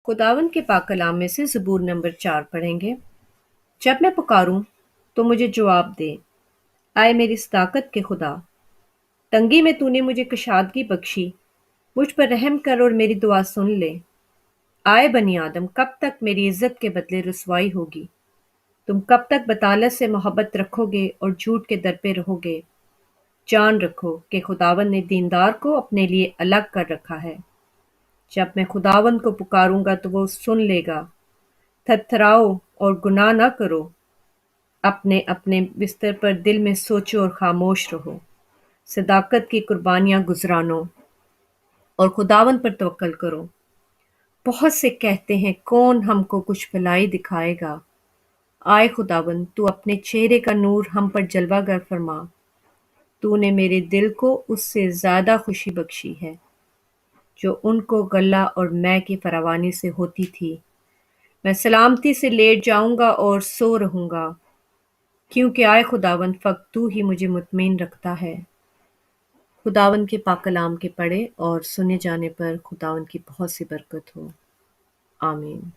खुदावंद के पाक कलाम में से ज़बूर नंबर 4 पढ़ेंगे। जब मैं पुकारूं तो मुझे जवाब दे, आए मेरी सदाकत के खुदा। तंगी में तूने मुझे कशादगी बख्शी, मुझ पर रहम कर और मेरी दुआ सुन ले। आए बनी आदम, कब तक मेरी इज्जत के बदले रुसवाई होगी? तुम कब तक बतालत से मोहब्बत रखोगे और झूठ के दर पे रहोगे? जान रखो कि खुदावंद ने दीनदार को अपने लिए अलग कर रखा है। जब मैं खुदावंद को पुकारूंगा तो वो सुन लेगा। थरथराओ और गुनाह न करो। अपने अपने बिस्तर पर दिल में सोचो और खामोश रहो। सदाकत की कुर्बानियां गुजरानो और खुदावंद पर तवक्कल करो। बहुत से कहते हैं, कौन हमको कुछ भलाई दिखाएगा? आए खुदावंद, तू अपने चेहरे का नूर हम पर जलवागर फरमा। तूने मेरे दिल को उससे ज्यादा खुशी बख्शी है जो उनको गल्ला और मैं की फरावानी से होती थी। मैं सलामती से लेट जाऊंगा और सो रहूंगा, क्योंकि आए खुदावंद, फ़क़्त तू ही मुझे मुतमईन रखता है। खुदावंद के पाक कलाम के पढ़े और सुने जाने पर खुदावंद की बहुत सी बरकत हो। आमीन।